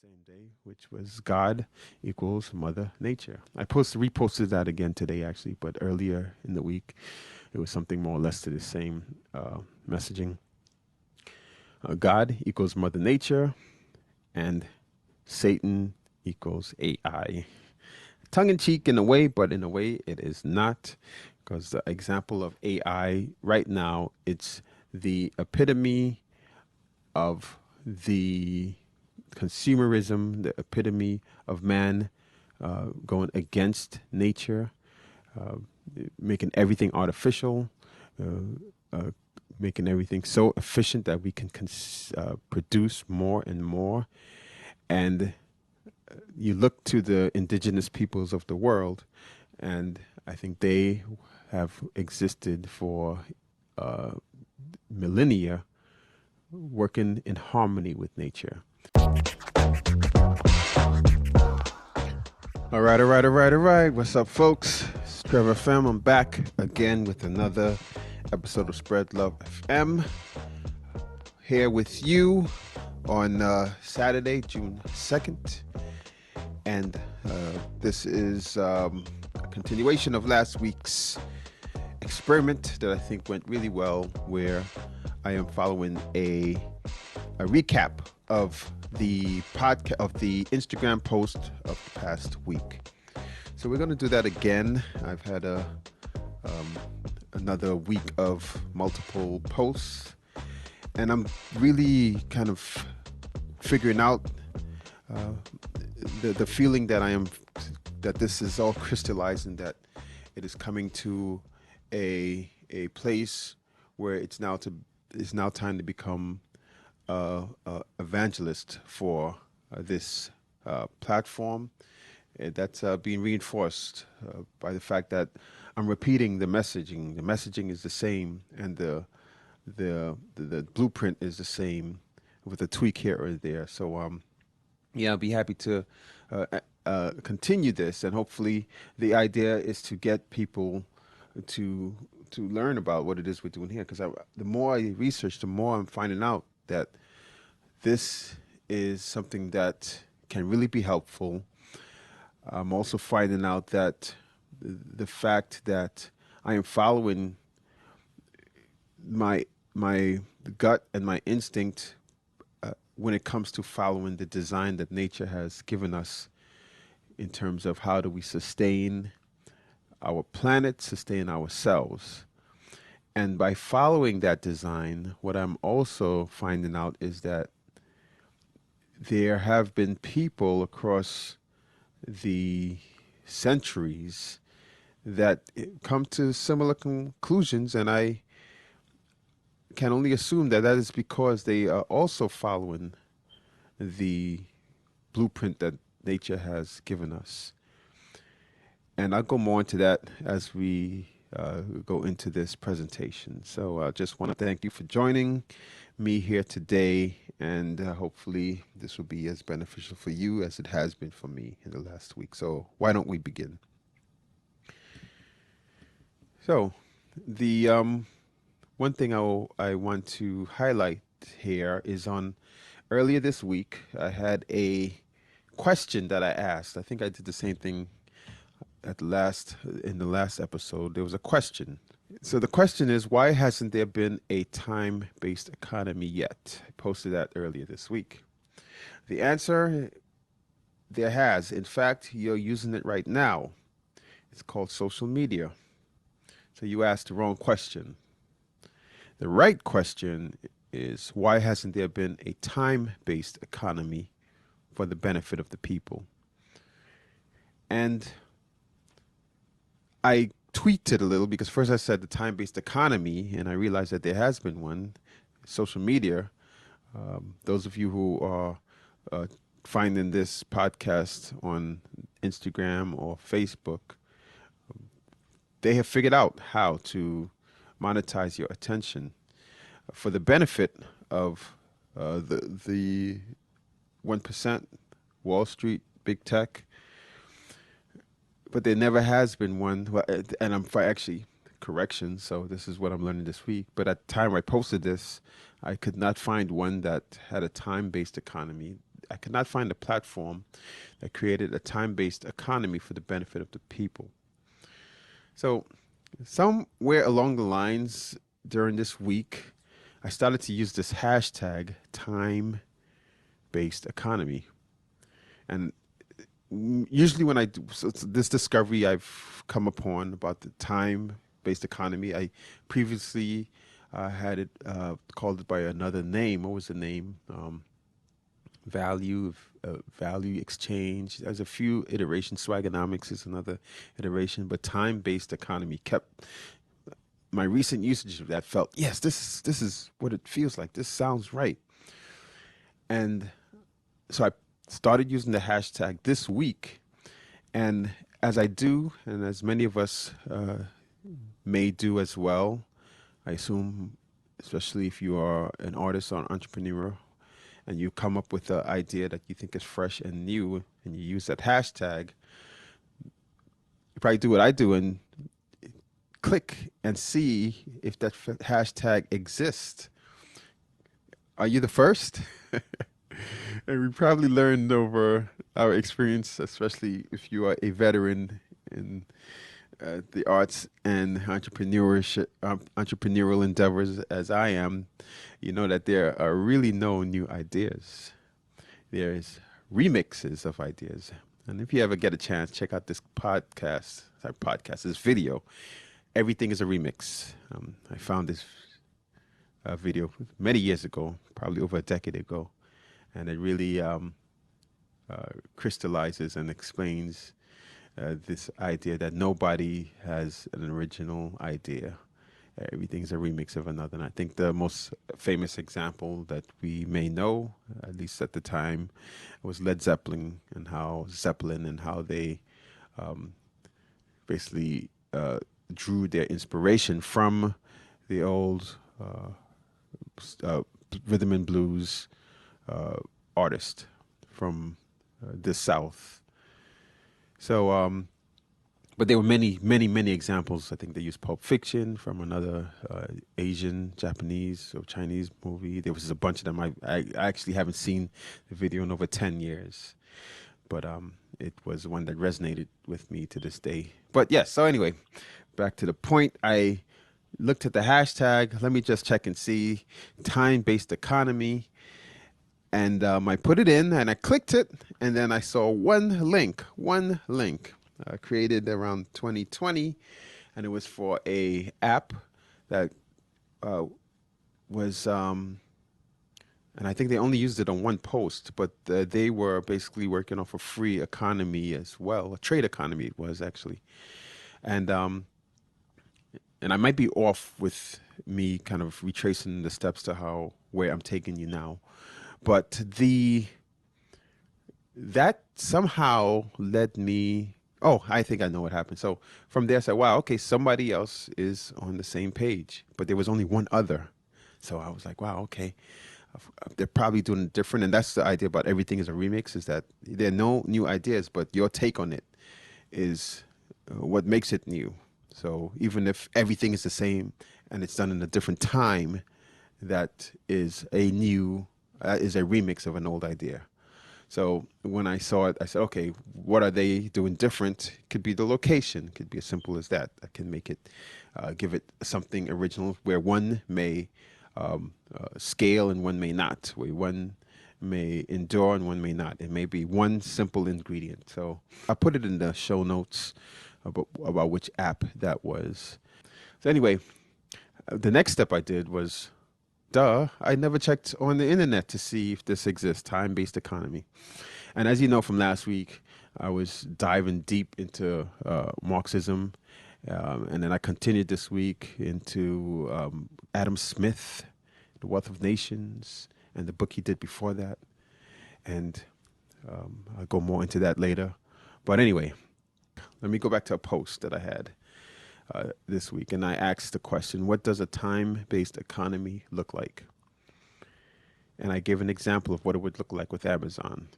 same day, which was God equals Mother Nature. I reposted that again today, actually, but earlier in the week, it was something more or less to the same messaging. God equals Mother Nature, and Satan equals AI. Tongue in cheek in a way, but in a way it is not, because the example of AI right now, it's the epitome of the consumerism, the epitome of man going against nature, uh, making everything artificial, uh, making everything so efficient that we can produce more and more. And you look to the indigenous peoples of the world, and I think they have existed for uh, millennia, working in harmony with nature. All right. What's up, folks? It's Trevor FM. I'm back again with another episode of Spread Love FM. Here with you on Saturday, June 2nd. And this is a continuation of last week's experiment that I think went really well, where I am following a recap of the podcast, of the Instagram post of the past week. So we're going to do that again. I've had another week of multiple posts, and I'm really kind of figuring out the feeling that that this is all crystallized, and that it is coming to a place where it's now time to become evangelist for this platform. That's being reinforced by the fact that I'm repeating the messaging. The messaging is the same, and the blueprint is the same, with a tweak here or there. So yeah, I'll be happy to continue this, and hopefully the idea is to get people to learn about what it is we're doing here. Because the more I research, the more I'm finding out that this is something that can really be helpful. I'm also finding out that the fact that I am following my gut and my instinct when it comes to following the design that nature has given us, in terms of how do we sustain our planet, sustain ourselves. And by following that design, what I'm also finding out is that there have been people across the centuries that come to similar conclusions, and I can only assume that is because they are also following the blueprint that nature has given us. And I'll go more into that as we go into this presentation. So I just want to thank you for joining me here today, and hopefully this will be as beneficial for you as it has been for me in the last week. So why don't we begin? So the one thing I want to highlight here is, on earlier this week, I had a question that I asked. I think I did the same thing in the last episode. There was a question. So the question is, why hasn't there been a time-based economy yet? I posted that earlier this week. The answer, there has. In fact, you're using it right now. It's called social media. So you asked the wrong question. The right question is, why hasn't there been a time-based economy for the benefit of the people? And I tweaked it a little, because first I said the time-based economy, and I realized that there has been one. Social media. Those of you who are finding this podcast on Instagram or Facebook, they have figured out how to monetize your attention for the benefit of the 1%, Wall Street, big tech. But there never has been one, and I'm actually, correction, so this is what I'm learning this week. But at the time I posted this, I could not find one that had a time-based economy. I could not find a platform that created a time-based economy for the benefit of the people. So somewhere along the lines during this week, I started to use this hashtag time-based economy. And usually when I do this discovery I've come upon about the time-based economy, I previously had it called it by another name. What was the name? Value exchange. There's a few iterations. Swagonomics is another iteration, but time-based economy kept my recent usage of that felt, yes, this is what it feels like. This sounds right. And so I started using the hashtag this week. And as I do, and as many of us may do as well, I assume, especially if you are an artist or an entrepreneur, and you come up with an idea that you think is fresh and new, and you use that hashtag, you probably do what I do and click and see if that hashtag exists. Are you the first? And we probably learned over our experience, especially if you are a veteran in the arts and entrepreneurial endeavors, as I am, you know that there are really no new ideas. There's remixes of ideas. And if you ever get a chance, check out this this video. Everything is a remix. I found this video many years ago, probably over a decade ago, and it really crystallizes and explains this idea that nobody has an original idea. Everything's a remix of another. And I think the most famous example that we may know, at least at the time, was Led Zeppelin and how they basically drew their inspiration from the old rhythm and blues artist from the South. So, but there were many, many, many examples. I think they used Pulp Fiction from another Asian, Japanese, or Chinese movie. There was a bunch of them. I actually haven't seen the video in over 10 years, but it was one that resonated with me to this day. But yes, so anyway, back to the point. I looked at the hashtag. Let me just check and see time-based economy. And I put it in and I clicked it, and then I saw one link created around 2020, and it was for a app that was, and I think they only used it on one post, but they were basically working off a free economy as well, a trade economy it was actually, and I might be off with me kind of retracing the steps to where I'm taking you now. But that somehow led me, oh, I think I know what happened. So from there I said, wow, okay, somebody else is on the same page, but there was only one other. So I was like, wow, okay, they're probably doing it different. And that's the idea about everything is a remix, is that there are no new ideas, but your take on it is what makes it new. So even if everything is the same and it's done in a different time, that is a remix of an old idea. So when I saw it, I said, okay, what are they doing different? Could be the location, could be as simple as that. I can make it, give it something original where one may scale and one may not, where one may endure and one may not. It may be one simple ingredient. So I put it in the show notes about which app that was. So anyway, the next step I did was, I never checked on the internet to see if this exists, time-based economy. And as you know from last week, I was diving deep into Marxism, and then I continued this week into Adam Smith, The Wealth of Nations, and the book he did before that. And I'll go more into that later. But anyway, let me go back to a post that I had this week, and I asked the question, what does a time-based economy look like? And I gave an example of what it would look like with Amazon.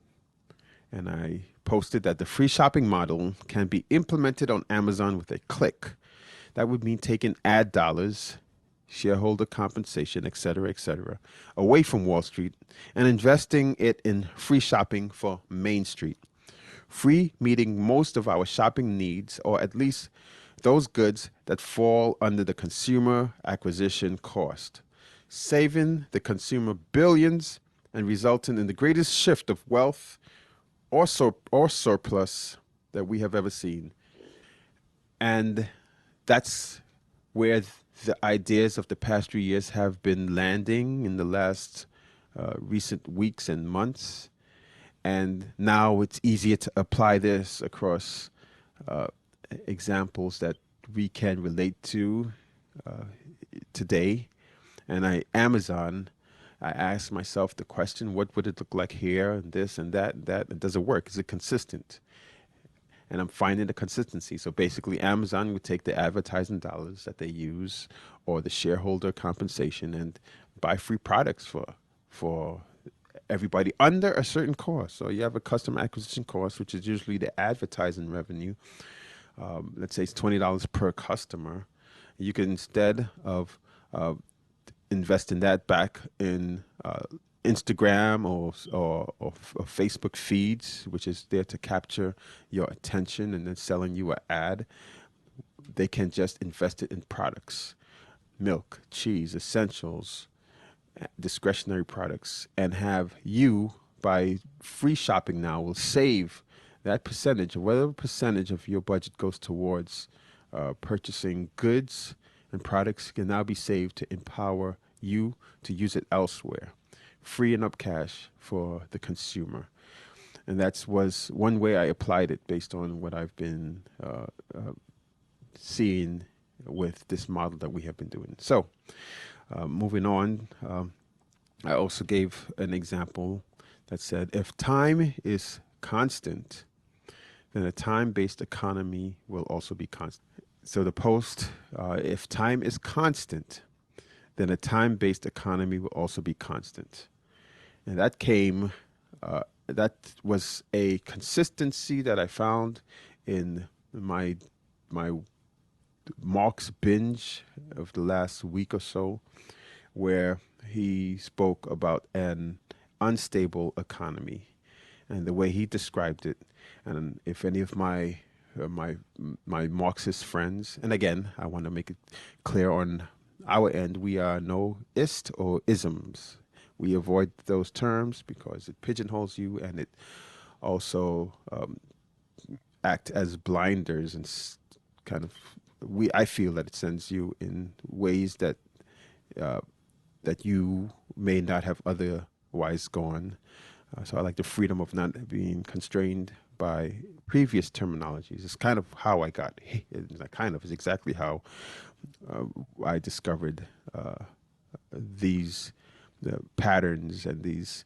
And I posted that the free shopping model can be implemented on Amazon with a click. That would mean taking ad dollars shareholder compensation, et cetera, away from Wall Street and investing it in free shopping for Main Street. Free meeting most of our shopping needs, or at least those goods that fall under the consumer acquisition cost, saving the consumer billions and resulting in the greatest shift of wealth or surplus that we have ever seen. And that's where the ideas of the past 3 years have been landing in the last recent weeks and months. And now it's easier to apply this across uh, examples that we can relate to uh, today. And Amazon, I asked myself the question, what would it look like here and this and that and that? And does it work? Is it consistent? And I'm finding the consistency. So basically, Amazon would take the advertising dollars that they use or the shareholder compensation and buy free products for everybody under a certain cost. So you have a customer acquisition cost, which is usually the advertising revenue. Let's say it's $20 per customer. You can, instead of uh, investing that back in Instagram or Facebook feeds, which is there to capture your attention and then selling you an ad, they can just invest it in products, milk, cheese, essentials, discretionary products, and have you, by free shopping now, will save that percentage, or whatever percentage of your budget goes towards purchasing goods and products, can now be saved to empower you to use it elsewhere, freeing up cash for the consumer. And that was one way I applied it based on what I've been seeing with this model that we have been doing. So, moving on, I also gave an example that said if time is constant, then a time based economy will also be constant. So, the post, if time is constant, then a time based economy will also be constant. And that was a consistency that I found in my Marx binge of the last week or so, where he spoke about an unstable economy and the way he described it. And if any of my Marxist friends, and again, I want to make it clear on our end, we are no ist or isms. We avoid those terms because it pigeonholes you, and it also act as blinders and kind of, I feel that it sends you in ways uh, that you may not have otherwise gone. So I like the freedom of not being constrained by previous terminologies. It's kind of how I got. It's not kind of. It's exactly how I discovered these the patterns and these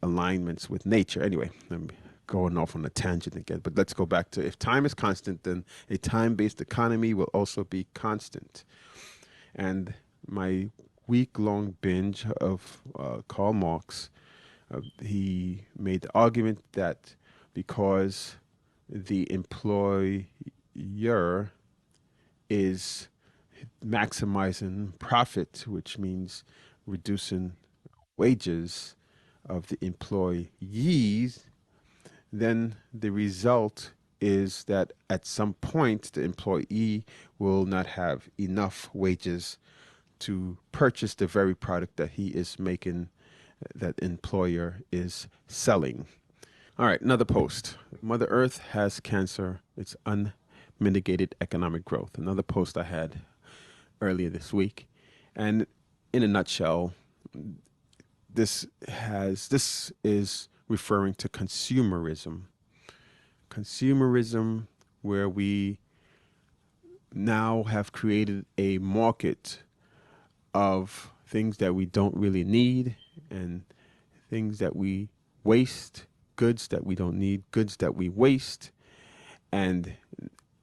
alignments with nature. Anyway, I'm going off on a tangent again, but let's go back to if time is constant, then a time-based economy will also be constant. And my week-long binge of Karl Marx, he made the argument that because the employer is maximizing profit, which means reducing wages of the employees, then the result is that at some point the employee will not have enough wages to purchase the very product that he is making, that employer is selling. All right, another post. Mother Earth has cancer. It's unmitigated economic growth. Another post I had earlier this week. And in a nutshell, this is referring to consumerism. Consumerism, where we now have created a market of things that we don't really need and things that we waste, goods that we don't need, goods that we waste, and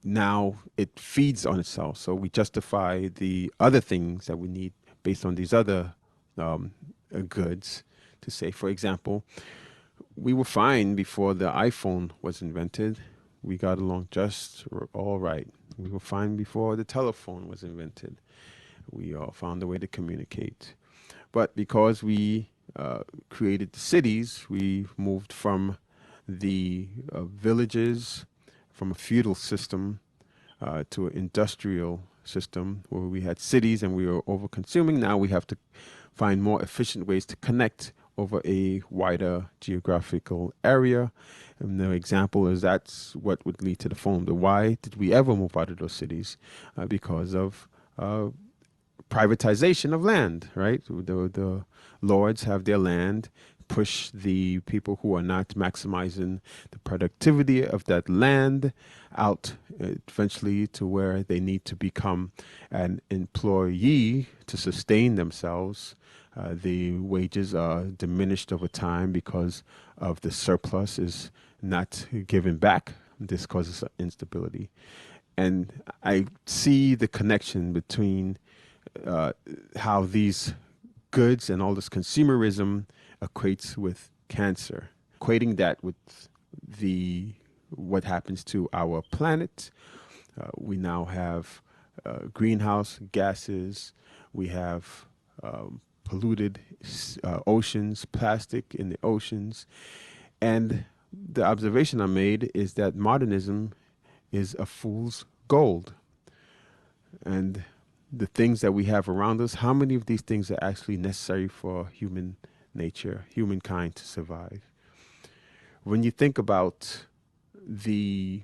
now it feeds on itself. So we justify the other things that we need based on these other goods. To say, for example, we were fine before the iPhone was invented. We got along just all right. We were fine before the telephone was invented. We all found a way to communicate. But because we created the cities, we moved from the villages, from a feudal system to an industrial system where we had cities and we were over consuming. Now we have to find more efficient ways to connect over a wider geographical area. And the example is that's what would lead to the phone. But why did we ever move out of those cities? Because of privatization of land, right? The lords have their land, push the people who are not maximizing the productivity of that land out eventually to where they need to become an employee to sustain themselves. The wages are diminished over time because of the surplus is not given back. This causes instability. And I see the connection between how these goods and all this consumerism equates with cancer, equating that with the what happens to our planet. We now have greenhouse gases. We have polluted oceans, plastic in the oceans. And the observation I made is that modernism is a fool's gold. And the things that we have around us, how many of these things are actually necessary for human nature, humankind to survive? When you think about the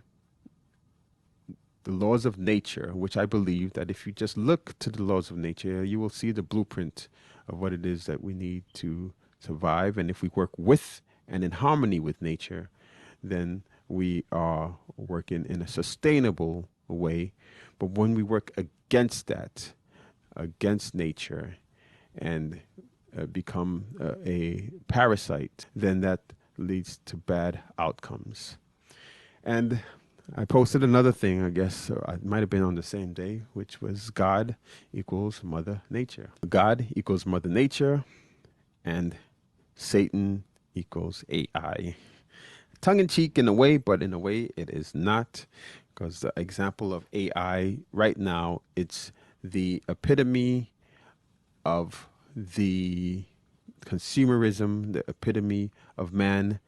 laws of nature, which I believe that if you just look to the laws of nature, you will see the blueprint of what it is that we need to survive. And if we work with and in harmony with nature, then we are working in a sustainable way. But when we work against that, against nature, and become a parasite, then that leads to bad outcomes. And I posted another thing, I guess, it might have been on the same day, which was God equals Mother Nature. God equals Mother Nature, and Satan equals AI. Tongue in cheek in a way, but in a way it is not, because the example of AI right now, it's the epitome of the consumerism, the epitome of man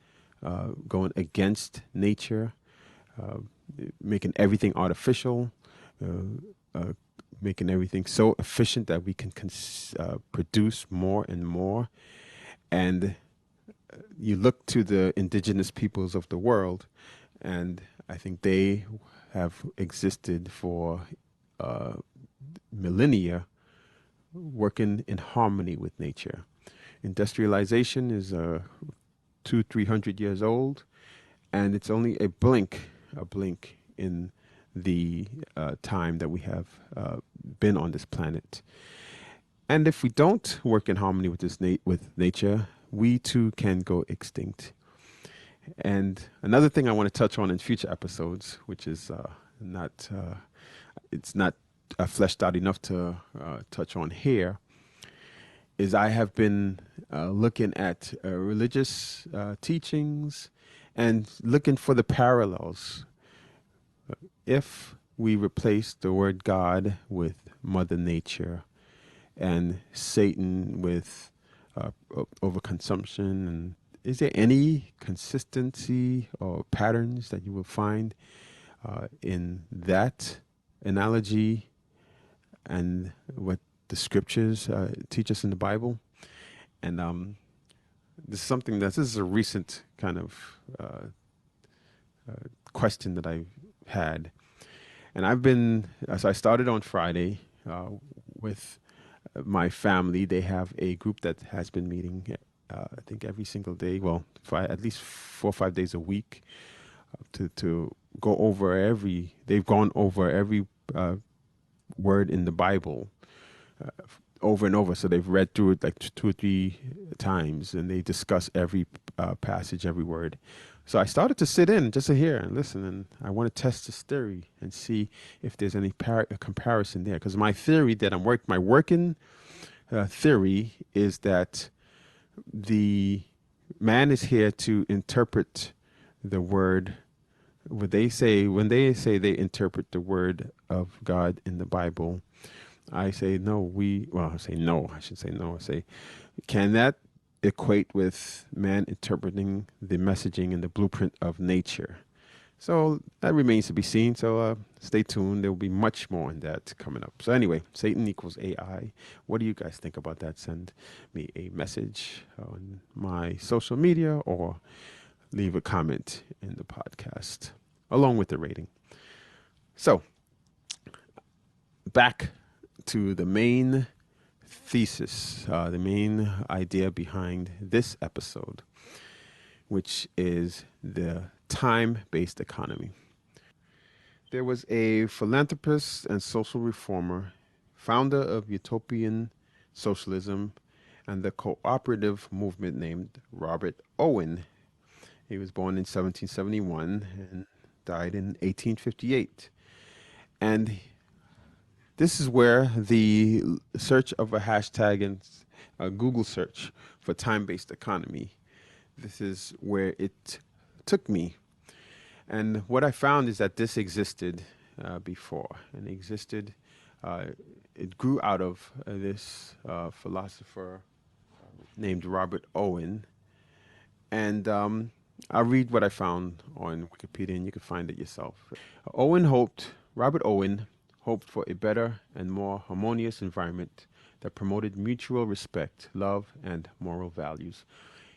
going against nature, making everything artificial, making everything so efficient that we can produce more and more. And you look to the indigenous peoples of the world, and I think they have existed for millennia, working in harmony with nature. Industrialization is 200-300 years old, and it's only a blink in the time that we have been on this planet. And if we don't work in harmony with this with nature, we too can go extinct. And another thing I want to touch on in future episodes, which is not it's not fleshed out enough to touch on here, is I have been looking at religious teachings and looking for the parallels. If we replace the word God with Mother Nature and Satan with overconsumption, and is there any consistency or patterns that you will find in that analogy and what the scriptures teach us in the Bible? And this is a recent kind of question that I've had. And as I started on Friday with my family. They have a group that has been meeting, I think, every single day, well, at least 4 or 5 days a week to go over they've gone over every word in the Bible over and over. So they've read through it like 2 or 3 times, and they discuss every passage, every word. So I started to sit in just to hear and listen, and I want to test this theory and see if there's any comparison there. Because my theory that my working theory is that the man is here to interpret the word. When they say they interpret the word of God in the Bible, I say no. I say no. I should say no. I say, can that equate with man interpreting the messaging and the blueprint of nature? So that remains to be seen. So stay tuned. There will be much more on that coming up. So anyway, Satan equals AI. What do you guys think about that? Send me a message on my social media or leave a comment in the podcast along with the rating. So back to the main thesis, the main idea behind this episode, which is the time based economy. There was a philanthropist and social reformer, founder of utopian socialism and the cooperative movement named Robert Owen. He was born in 1771 and died in 1858. And this is where the search of a hashtag and a Google search for time based economy, this is where it took me. And what I found is that this existed before, and uh, it grew out of this philosopher named Robert Owen. And I'll read what I found on Wikipedia, and you can find it yourself. Robert Owen hoped for a better and more harmonious environment that promoted mutual respect, love, and moral values.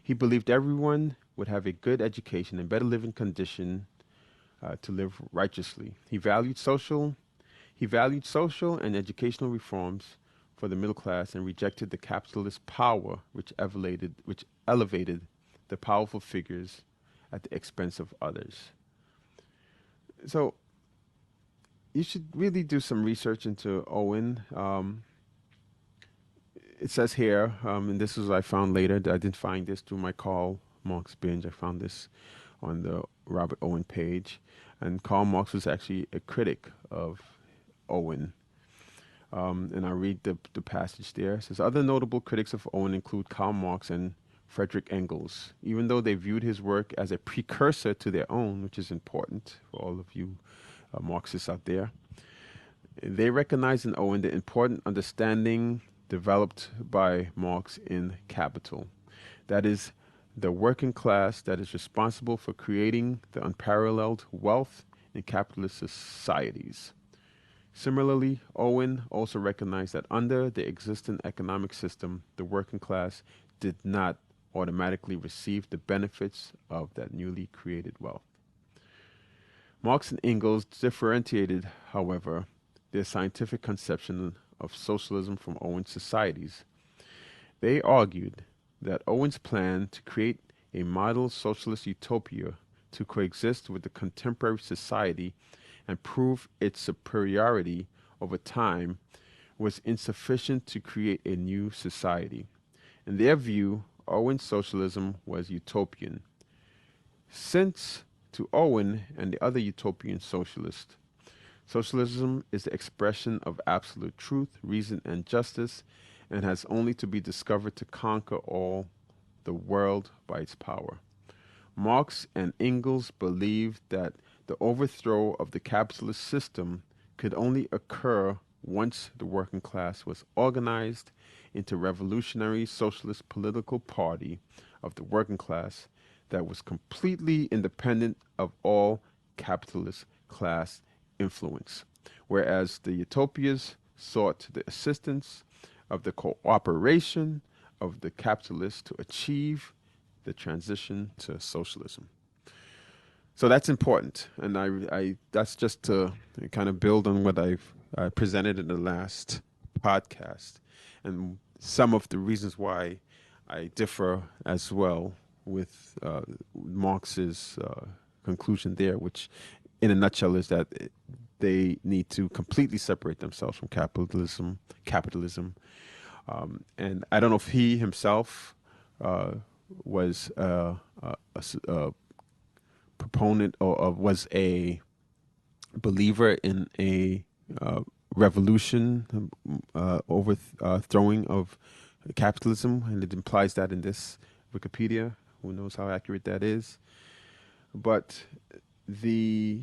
He believed everyone would have a good education and better living condition to live righteously. He valued social and educational reforms for the middle class and rejected the capitalist power which elevated the powerful figures at the expense of others. So you should really do some research into Owen. It says here, and this is what I found later. I didn't find this through my Karl Marx binge. I found this on the Robert Owen page. And Karl Marx was actually a critic of Owen. And I read the passage there. It says, other notable critics of Owen include Karl Marx and Friedrich Engels. Even though they viewed his work as a precursor to their own, which is important for all of you Marxists out there, they recognized in Owen the important understanding developed by Marx in Capital. That is, the working class that is responsible for creating the unparalleled wealth in capitalist societies. Similarly, Owen also recognized that under the existing economic system, the working class did not automatically receive the benefits of that newly created wealth. Marx and Engels differentiated, however, their scientific conception of socialism from Owen's societies. They argued that Owen's plan to create a model socialist utopia to coexist with the contemporary society and prove its superiority over time was insufficient to create a new society. In their view, Owen's socialism was utopian. Since to Owen and the other utopian socialists, socialism is the expression of absolute truth, reason, and justice, and has only to be discovered to conquer all the world by its power. Marx and Engels believed that the overthrow of the capitalist system could only occur once the working class was organized into revolutionary socialist political party of the working class that was completely independent of all capitalist class influence, whereas the utopias sought the assistance of the cooperation of the capitalists to achieve the transition to socialism. So that's important, and I that's just to kind of build on what I've presented in the last podcast, and some of the reasons why I differ as well with Marx's conclusion there, which, in a nutshell, is that they need to completely separate themselves from capitalism, and I don't know if he himself was a proponent or was a believer in a revolution, overthrowing of capitalism, and it implies that in this Wikipedia. Who knows how accurate that is? But the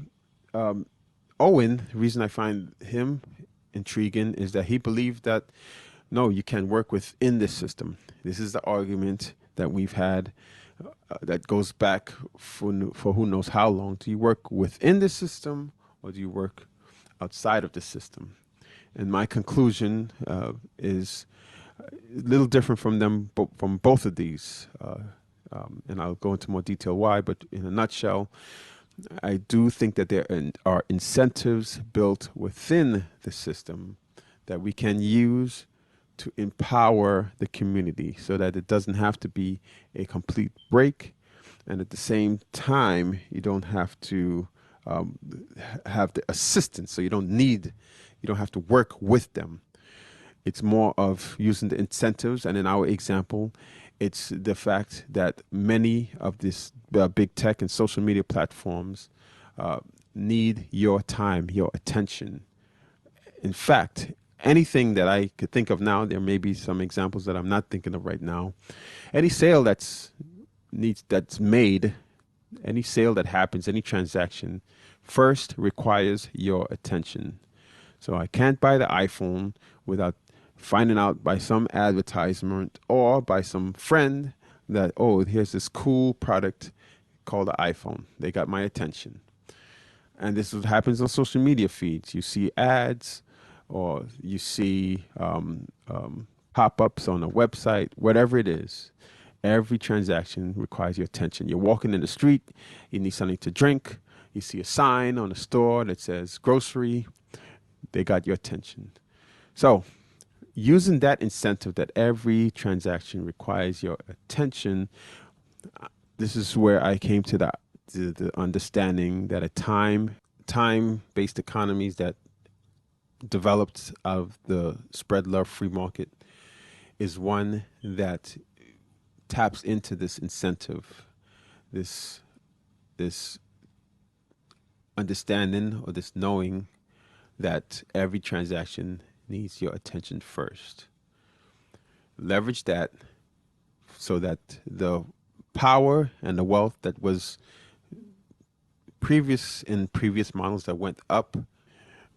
Owen, the reason I find him intriguing is that he believed that no, you can work within this system. This is the argument that we've had that goes back for who knows how long. Do you work within the system or do you work outside of the system? And my conclusion is a little different from from both of these. And I'll go into more detail why, but in a nutshell, I do think that there are incentives built within the system that we can use to empower the community so that it doesn't have to be a complete break. And at the same time, you don't have to have the assistance. So you don't have to work with them. It's more of using the incentives. And in our example, it's the fact that many of this big tech and social media platforms need your time, your attention. In fact, anything that I could think of now, there may be some examples that I'm not thinking of right now. Any sale that's made, any sale that happens, any transaction, first requires your attention. So I can't buy the iPhone without finding out by some advertisement or by some friend that, oh, here's this cool product called the iPhone. They got my attention. And this is what happens on social media feeds. You see ads or you see pop-ups on a website, whatever it is. Every transaction requires your attention. You're walking in the street, you need something to drink, you see a sign on a store that says grocery, they got your attention. So using that incentive that every transaction requires your attention, this is where I came to the understanding that a time-based economies that developed out of the spread love free market is one that taps into this incentive, this understanding or this knowing that every transaction needs your attention first. Leverage that so that the power and the wealth that was previous models that went up,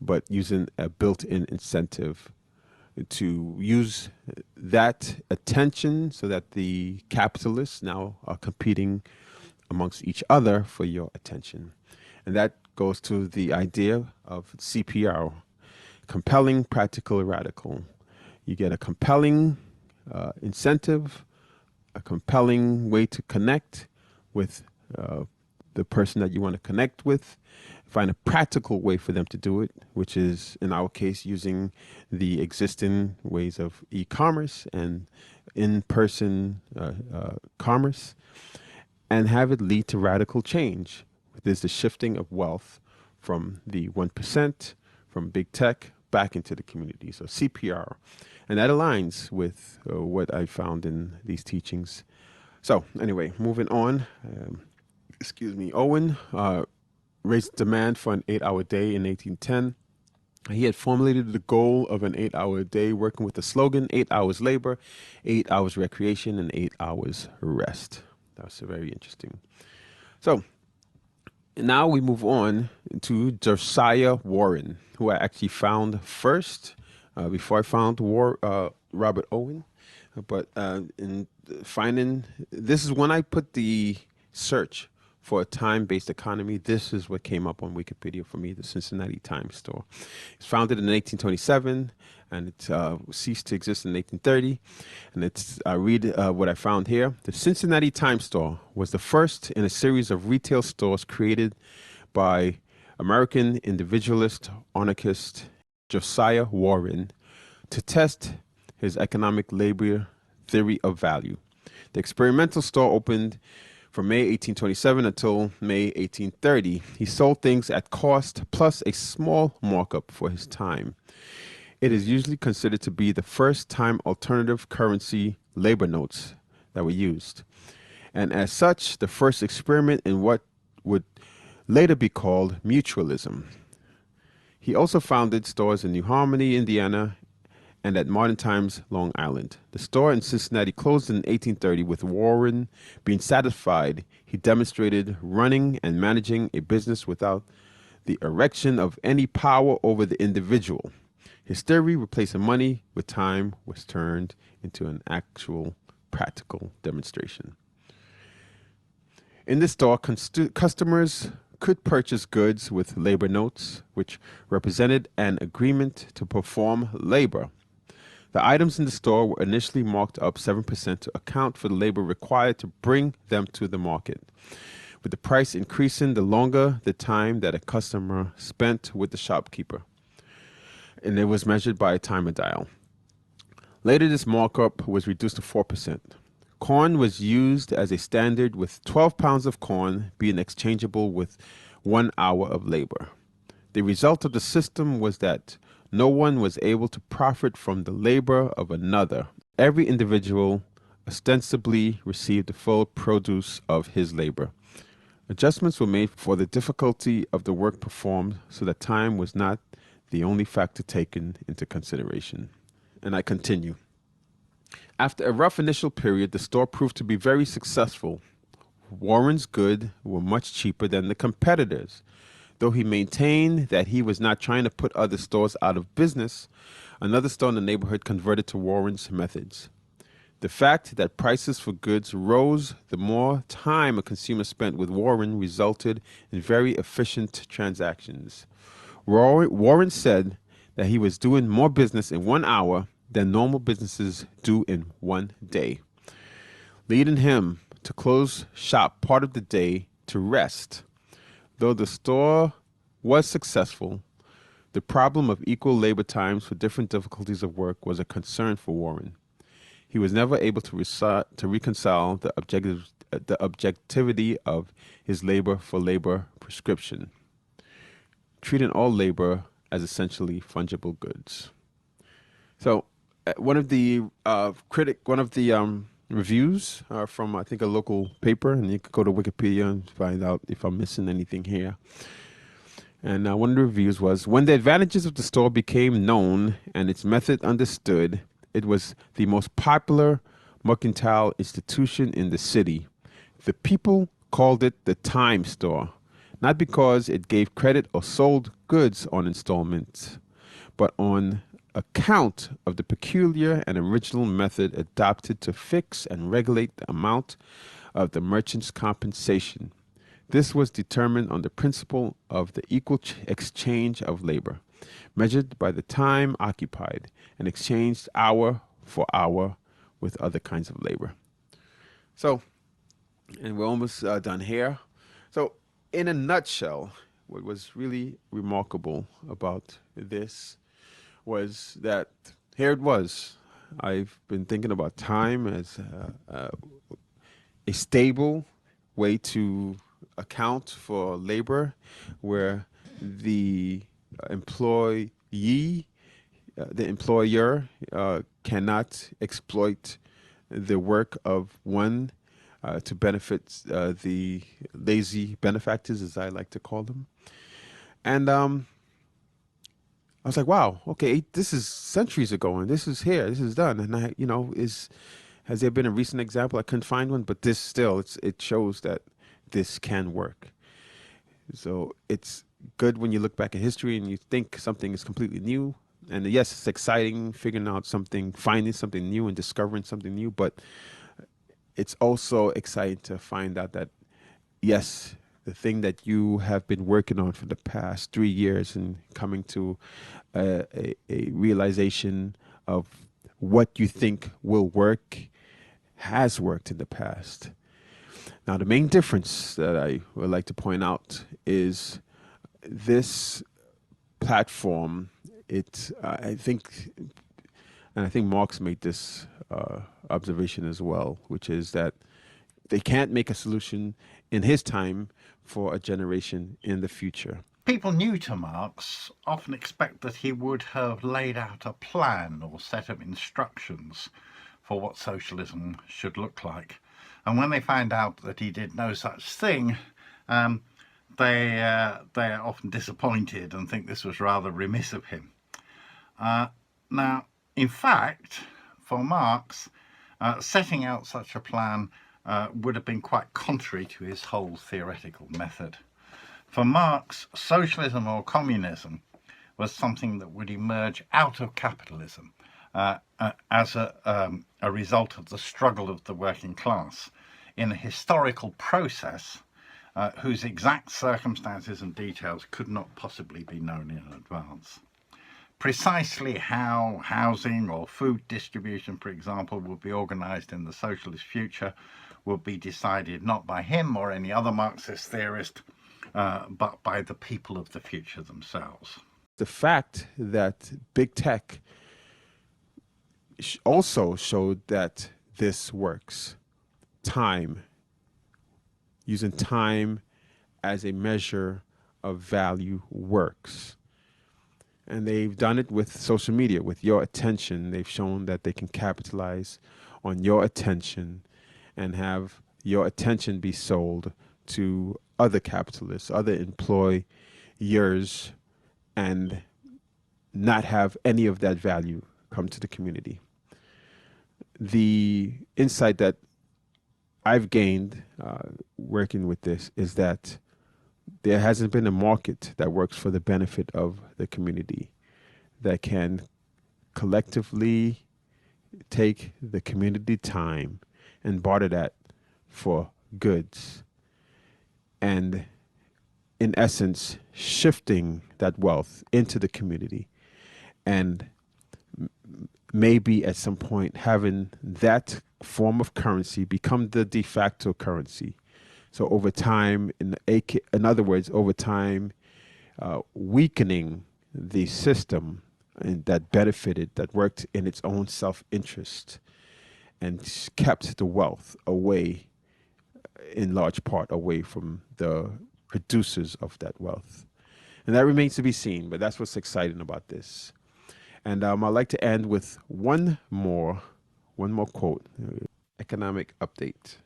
but using a built-in incentive to use that attention so that the capitalists now are competing amongst each other for your attention. And that goes to the idea of CPR, compelling, practical, radical. You get a compelling incentive, a compelling way to connect with the person that you want to connect with, find a practical way for them to do it, which is, in our case, using the existing ways of e-commerce and in-person commerce, and have it lead to radical change. There's the shifting of wealth from the 1%, from big tech, back into the community. So CPR. And that aligns with what I found in these teachings. So anyway, moving on. Owen raised demand for an 8-hour day in 1810. He had formulated the goal of an 8-hour day, working with the slogan, 8 hours labor, 8 hours recreation, and 8 hours rest. That was very interesting. So now we move on to Josiah Warren, who I actually found first before I found Robert Owen. But in finding, this is when I put the search for a time-based economy, this is what came up on Wikipedia for me, the Cincinnati Time Store. It's founded in 1827, and it ceased to exist in 1830. And I read what I found here. The Cincinnati Time Store was the first in a series of retail stores created by American individualist anarchist Josiah Warren to test his economic labor theory of value. The experimental store opened from May 1827 until May 1830. He sold things at cost plus a small markup for his time. It is usually considered to be the first time alternative currency labor notes that were used, and as such, the first experiment in what would later be called mutualism. He also founded stores in New Harmony, Indiana, and at Modern Times, Long Island. The store in Cincinnati closed in 1830 with Warren being satisfied he demonstrated running and managing a business without the erection of any power over the individual. His theory, replacing money with time, was turned into an actual practical demonstration. In this store, customers could purchase goods with labor notes, which represented an agreement to perform labor. The items in the store were initially marked up 7% to account for the labor required to bring them to the market, with the price increasing the longer the time that a customer spent with the shopkeeper. And it was measured by a timer dial. Later, this markup was reduced to 4%. Corn was used as a standard, with 12 pounds of corn being exchangeable with 1 hour of labor. The result of the system was that no one was able to profit from the labor of another. Every individual ostensibly received the full produce of his labor. Adjustments were made for the difficulty of the work performed so that time was not the only factor taken into consideration. And I continue. After a rough initial period, the store proved to be very successful. Warren's goods were much cheaper than the competitors. Though he maintained that he was not trying to put other stores out of business, another store in the neighborhood converted to Warren's methods. The fact that prices for goods rose the more time a consumer spent with Warren resulted in very efficient transactions. Warren said that he was doing more business in 1 hour than normal businesses do in 1 day, leading him to close shop part of the day to rest. Though the store was successful, the problem of equal labor times for different difficulties of work was a concern for Warren. He was never able to reconcile the objectivity of his labor for labor prescription, treating all labor as essentially fungible goods. So, one of the reviews from, I think, a local paper, and you could go to Wikipedia and find out if I'm missing anything here. And one of the reviews was, when the advantages of the store became known and its method understood, it was the most popular mercantile institution in the city. The people called it the time store, not because it gave credit or sold goods on installments, but on account of the peculiar and original method adopted to fix and regulate the amount of the merchant's compensation. This was determined on the principle of the equal exchange of labor, measured by the time occupied and exchanged hour for hour with other kinds of labor. So, and we're almost done here. So, in a nutshell, what was really remarkable about this was that here it was. I've been thinking about time as a stable way to account for labor, where the employer cannot exploit the work of one to benefit the lazy benefactors, as I like to call them. And I was like, wow, okay, this is centuries ago, and this is here, this is done. And has there been a recent example? I couldn't find one, but this still, it shows that this can work. So it's good when you look back at history and you think something is completely new. And yes, it's exciting figuring out something, finding something new and discovering something new. But it's also exciting to find out that, yes, the thing that you have been working on for the past 3 years and coming to a realization of what you think will work has worked in the past. Now, the main difference that I would like to point out is this platform. I think Marx made this observation as well, which is that they can't make a solution in his time for a generation in the future. People new to Marx often expect that he would have laid out a plan or set of instructions for what socialism should look like. And when they find out that he did no such thing, they are often disappointed and think this was rather remiss of him. Now, in fact, for Marx, setting out such a plan would have been quite contrary to his whole theoretical method. For Marx, socialism or communism was something that would emerge out of capitalism as a result of the struggle of the working class in a historical process whose exact circumstances and details could not possibly be known in advance. Precisely how housing or food distribution, for example, will be organized in the socialist future will be decided not by him or any other Marxist theorist, but by the people of the future themselves. The fact that big tech also showed that this works. Time, using time as a measure of value works. And they've done it with social media, with your attention. They've shown that they can capitalize on your attention and have your attention be sold to other capitalists, other employers, and not have any of that value come to the community. The insight that I've gained working with this is that there hasn't been a market that works for the benefit of the community that can collectively take the community time and barter that for goods, and in essence shifting that wealth into the community, and maybe at some point having that form of currency become the de facto currency. So over time, in other words, over time, weakening the system and that benefited, that worked in its own self-interest and kept the wealth away, in large part away from the producers of that wealth. And that remains to be seen, but that's what's exciting about this. And I'd like to end with one more quote, economic update.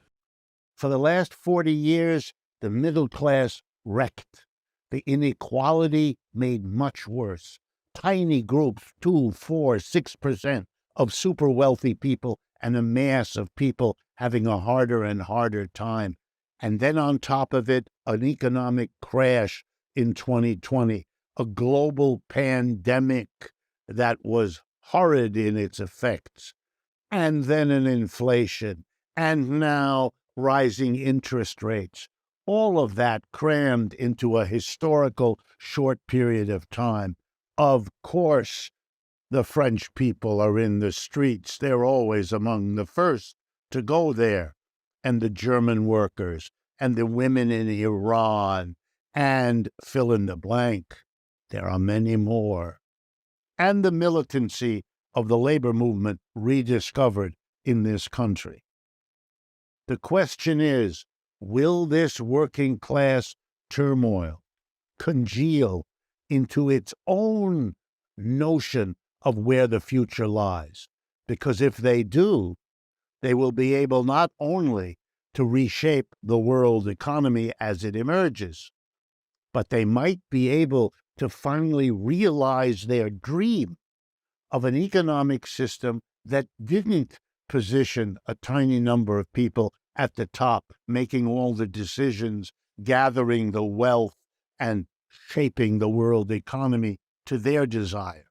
For the last 40 years, the middle class wrecked. The inequality made much worse. Tiny groups, 2, 4, 6% of super wealthy people and a mass of people having a harder and harder time. And then on top of it, an economic crash in 2020, a global pandemic that was horrid in its effects, and then an inflation, and now rising interest rates. All of that crammed into a historical short period of time. Of course, the French people are in the streets. They're always among the first to go there. And the German workers, and the women in Iran, and fill in the blank. There are many more. And the militancy of the labor movement rediscovered in this country. The question is, will this working class turmoil congeal into its own notion of where the future lies? Because if they do, they will be able not only to reshape the world economy as it emerges, but they might be able to finally realize their dream of an economic system that didn't position a tiny number of people at the top, making all the decisions, gathering the wealth, and shaping the world economy to their desire.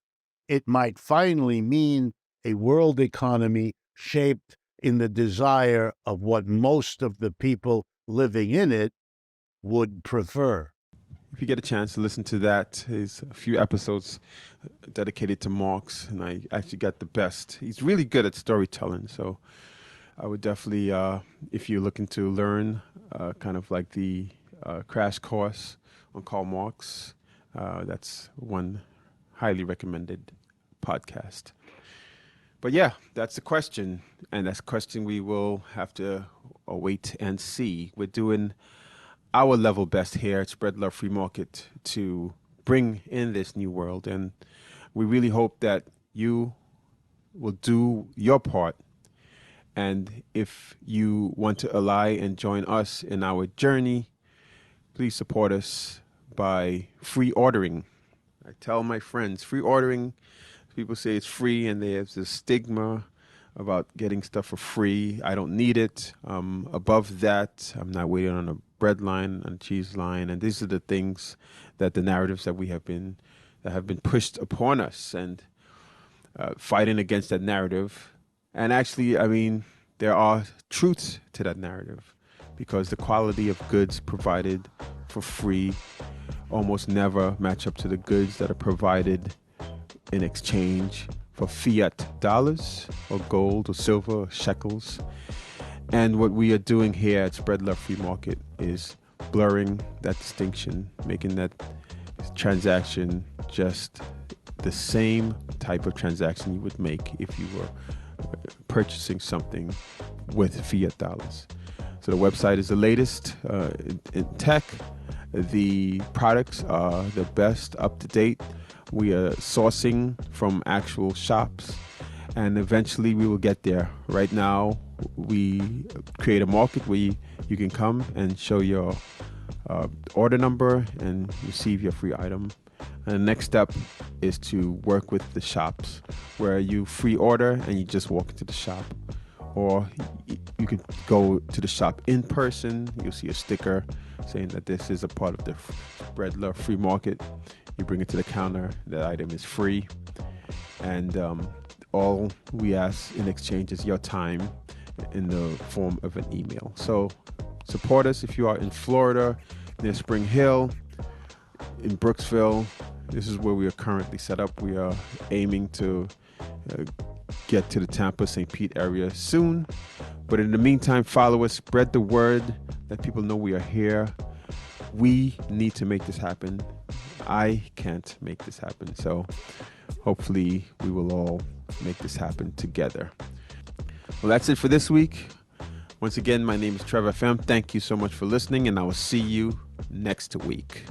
It might finally mean a world economy shaped in the desire of what most of the people living in it would prefer. If you get a chance to listen to that, there's a few episodes dedicated to Marx, and I actually got the best. He's really good at storytelling, so I would definitely, if you're looking to learn kind of like the crash course on Karl Marx, that's one highly recommended podcast. But yeah, that's the question, and that's a question we will have to await and see. We're doing our level best here at Spread Love Free Market to bring in this new world, and we really hope that you will do your part. And if you want to ally and join us in our journey, please support us by free ordering. I tell my friends, free ordering, people say it's free and there's this stigma about getting stuff for free. I don't need it. Above that, I'm not waiting on a bread line, on a cheese line. And these are the things that the narratives that we have been that have been pushed upon us, and fighting against that narrative. And actually, I mean, there are truths to that narrative, because the quality of goods provided for free almost never match up to the goods that are provided in exchange for fiat dollars or gold or silver or shekels. And what we are doing here at Spread Love Free Market is blurring that distinction, making that transaction just the same type of transaction you would make if you were purchasing something with fiat dollars. So the website is the latest in tech. The products are the best up to date. We are sourcing from actual shops, and eventually we will get there. Right now, we create a market where you can come and show your order number and receive your free item. And the next step is to work with the shops where you free order and you just walk into the shop. Or you could go to the shop in person. You'll see a sticker saying that this is a part of the Spread Love Free Market. You bring it to the counter. The item is free. And all we ask in exchange is your time in the form of an email. So support us if you are in Florida, near Spring Hill, in Brooksville. This is where we are currently set up. We are aiming to get to the Tampa, St. Pete area soon. But in the meantime, follow us, spread the word, let people know we are here. We need to make this happen. I can't make this happen. So hopefully we will all make this happen together. Well, that's it for this week. Once again, my name is Trevor FM. Thank you so much for listening, and I will see you next week.